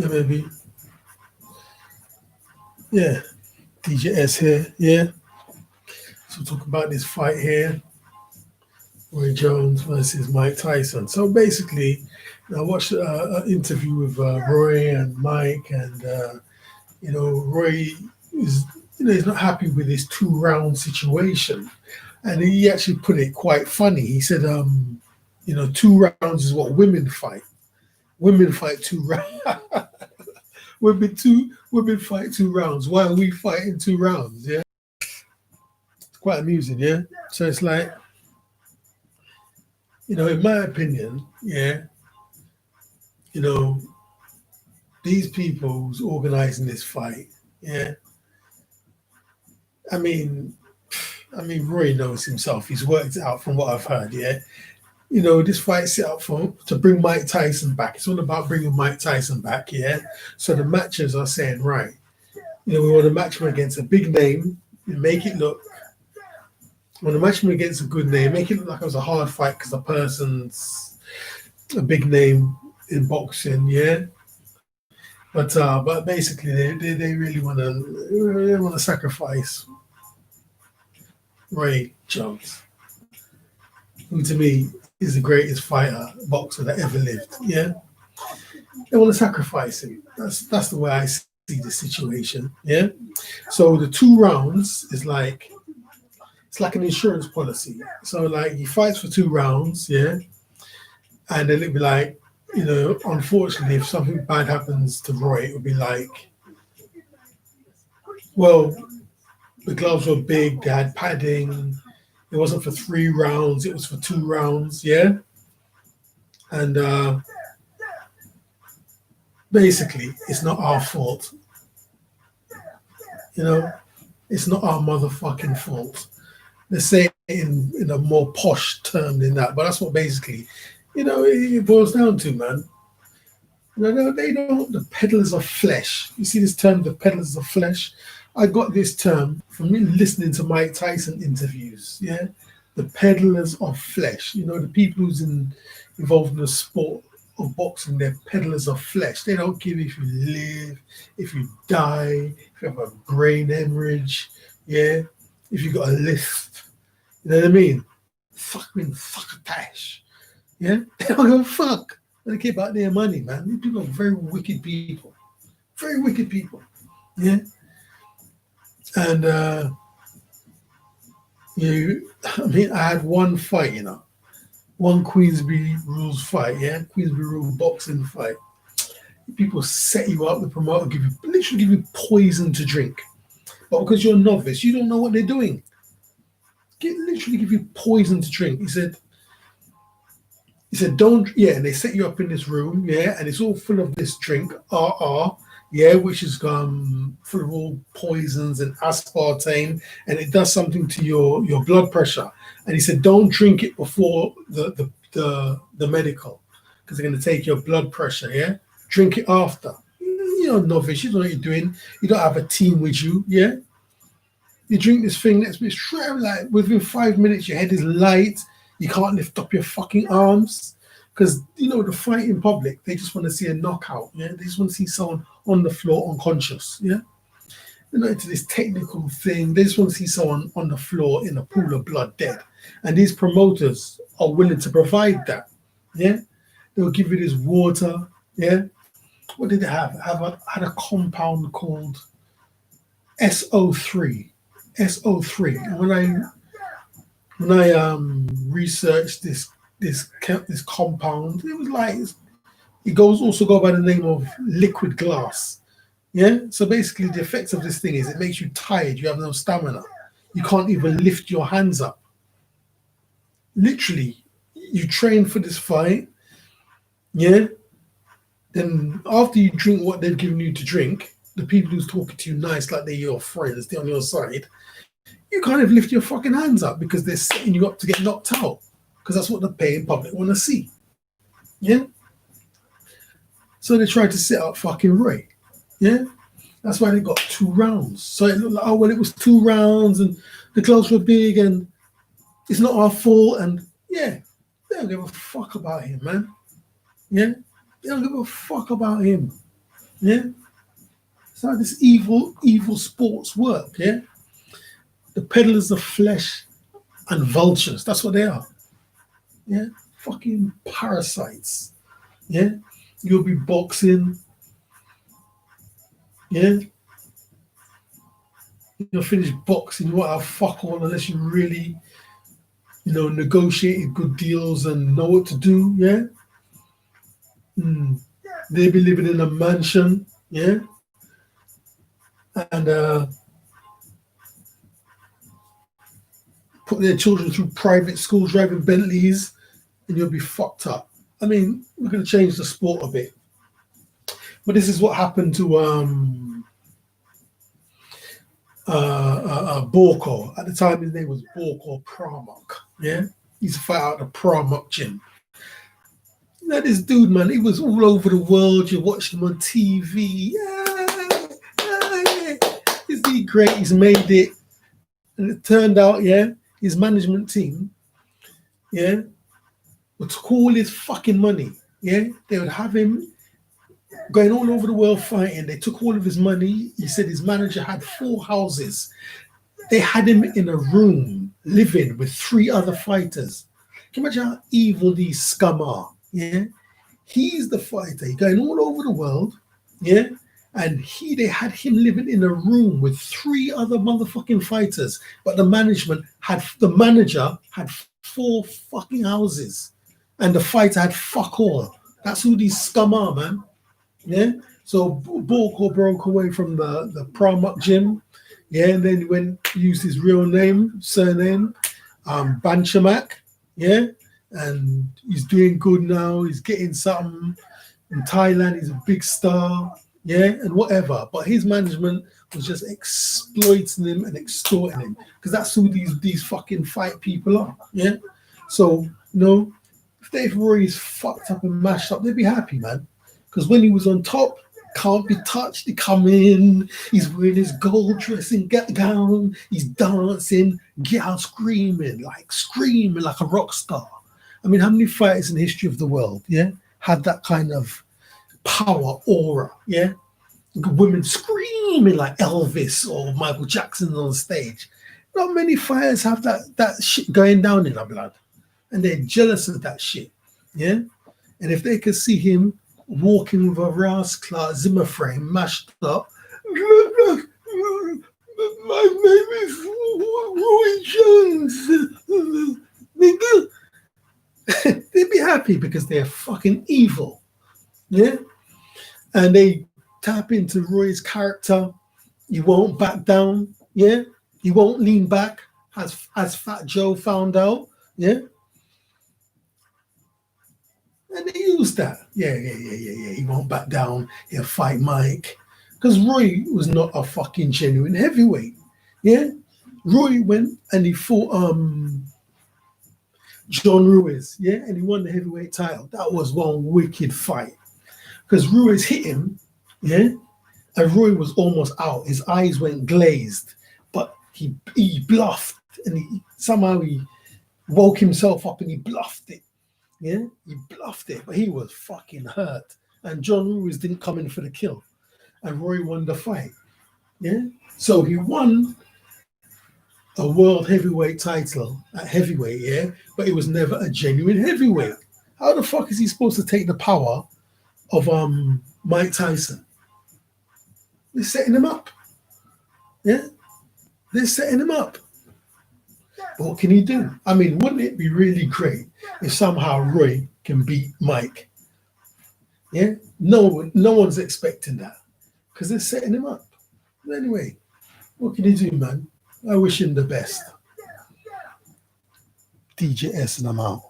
Yeah, maybe. Yeah. DJ S here. Yeah. So talk about this fight here. Roy Jones versus Mike Tyson. So basically, I watched an interview with Roy and Mike, and Roy is he's not happy with his 2 round situation, and he actually put it quite funny. He said, 2 rounds is what women fight. Women fight 2 rounds. women fight 2 rounds. Why are we fighting 2 rounds? Yeah, it's quite amusing. Yeah, so it's like in my opinion, yeah, you know, these people who's organizing this fight, yeah, I mean, Roy knows himself. He's worked it out from what I've heard, yeah. This fight set up for to bring Mike Tyson back. It's all about bringing Mike Tyson back, yeah. So the matches are saying, right, we want to match him against a big name, make it look. We want to match him against a good name, make it look like it was a hard fight because the person's a big name in boxing, yeah. But basically they really want to sacrifice Ray Jones, who to me is the greatest fighter boxer that ever lived. Yeah, they want to sacrifice him. That's the way I see the situation. Yeah, so the 2 rounds is like it's like an insurance policy. So like he fights for 2 rounds, yeah, and then it'd be like, unfortunately, if something bad happens to Roy, it would be like, well, the gloves were big, they had padding. It wasn't for 3 rounds, it was for 2 rounds, yeah? And basically, it's not our fault. It's not our motherfucking fault. Let's say it in a more posh term than that, but that's what basically, it boils down to, man. They don't, the peddlers of flesh. You see this term, the peddlers of flesh? I got this term from listening to Mike Tyson interviews, yeah? The peddlers of flesh. The people who's involved in the sport of boxing, they're peddlers of flesh. They don't give if you live, if you die, if you have a brain hemorrhage, yeah? If you got a lift, you know what I mean? Fuck a tash, yeah? They don't give a fuck. They care about their money, man. These people are very wicked people. Very wicked people. Yeah. And I had one fight, one Queensbury Rules fight, yeah, Queensbury Rule boxing fight. People set you up, the promoter literally give you poison to drink. But because you're a novice, you don't know what they're doing. Literally give you poison to drink. He said, don't, yeah, and they set you up in this room, yeah, and it's all full of this drink, yeah, which is full of all poisons and aspartame, and it does something to your blood pressure. And he said, don't drink it before the medical, because they're going to take your blood pressure, yeah? Drink it after. You're a novice, you don't know what you're doing. You don't have a team with you, yeah? You drink this thing that's been straight, like within 5 minutes, your head is light. You can't lift up your fucking arms because, the fight in public, they just want to see a knockout. Yeah, they just want to see someone on the floor unconscious. Yeah, they're not into this technical thing. They just want to see someone on the floor in a pool of blood dead. And these promoters are willing to provide that. Yeah, they'll give you this water. Yeah, what did they have? Had a compound called SO3. SO3. And when I researched this compound, it was like it also go by the name of liquid glass. Yeah. So basically, the effects of this thing is it makes you tired. You have no stamina. You can't even lift your hands up. Literally, you train for this fight. Yeah. Then after you drink what they've given you to drink, the people who's talking to you nice, like they're your friends, they're on your side. You can't even lift your fucking hands up because they're setting you up to get knocked out. Because that's what the paying public want to see. Yeah? So they tried to set up fucking Ray. Yeah? That's why they got 2 rounds. So it looked like, it was 2 rounds and the gloves were big and it's not our fault. And yeah, they don't give a fuck about him, man. Yeah? They don't give a fuck about him. Yeah, it's how this evil sports work. Yeah, the peddlers of flesh and vultures. That's what they are. Yeah, fucking parasites. Yeah, you'll be boxing. Yeah, you'll finish boxing. You won't have fuck all unless you really, negotiated good deals and know what to do. Yeah, they be living in a mansion. Yeah, and put their children through private schools, driving Bentleys, and you'll be fucked up. I mean, we're going to change the sport a bit, but this is what happened to Borko. At the time, his name was Borko Pramuk. Yeah, he's a fight out of Pramuk gym. Now, this dude, man, he was all over the world. You watch him on TV. Is he great? He's made it. And it turned out, yeah, his management team, yeah, would took all his fucking money. Yeah, they would have him going all over the world fighting. They took all of his money. He said his manager had 4 houses. They had him in a room living with 3 other fighters. Can you imagine how evil these scum are? Yeah, he's the fighter. He's going all over the world. Yeah, and they had him living in a room with 3 other motherfucking fighters. But the manager had 4 fucking houses, and the fighter had fuck all. That's who these scum are, man. Yeah. So Borko broke away from the Pramuk gym. Yeah, and then he used his real surname, Banchamak. Yeah, and he's doing good now. He's getting something in Thailand. He's a big star. Yeah, and whatever. But his management was just exploiting him and extorting him, because that's who these fucking fight people are. Yeah. So if Dave Roy's fucked up and mashed up, they'd be happy, man. Because when he was on top, can't be touched. He come in, he's wearing his gold dressing gown, he's dancing, get out screaming like a rock star. I mean, how many fighters in the history of the world, yeah, had that kind of power aura, yeah? Women screaming like Elvis or Michael Jackson on stage. Not many fighters have that shit going down in their blood, and they're jealous of that shit, yeah? And if they could see him walking with a Rasclar Zimmer frame mashed up, my name is Roy Jones. They'd be happy because they're fucking evil. Yeah? And they tap into Roy's character. He won't back down. Yeah? He won't lean back, as Fat Joe found out. Yeah? And they use that. Yeah. He won't back down. He'll fight Mike. Because Roy was not a fucking genuine heavyweight. Yeah? Roy went and he fought John Ruiz. Yeah? And he won the heavyweight title. That was one wicked fight. Because Ruiz hit him. Yeah? And Roy was almost out. His eyes went glazed. But he bluffed. And somehow he woke himself up and he bluffed it. Yeah, he bluffed it, but he was fucking hurt. And John Ruiz didn't come in for the kill. And Roy won the fight. Yeah. So he won a world heavyweight title at heavyweight, yeah, but he was never a genuine heavyweight. How the fuck is he supposed to take the power of Mike Tyson? They're setting him up. Yeah. They're setting him up. But what can he do? I mean, wouldn't it be really great if somehow Roy can beat Mike? Yeah? No one's expecting that because they're setting him up. But anyway, what can he do, man? I wish him the best. DJ S and I'm out.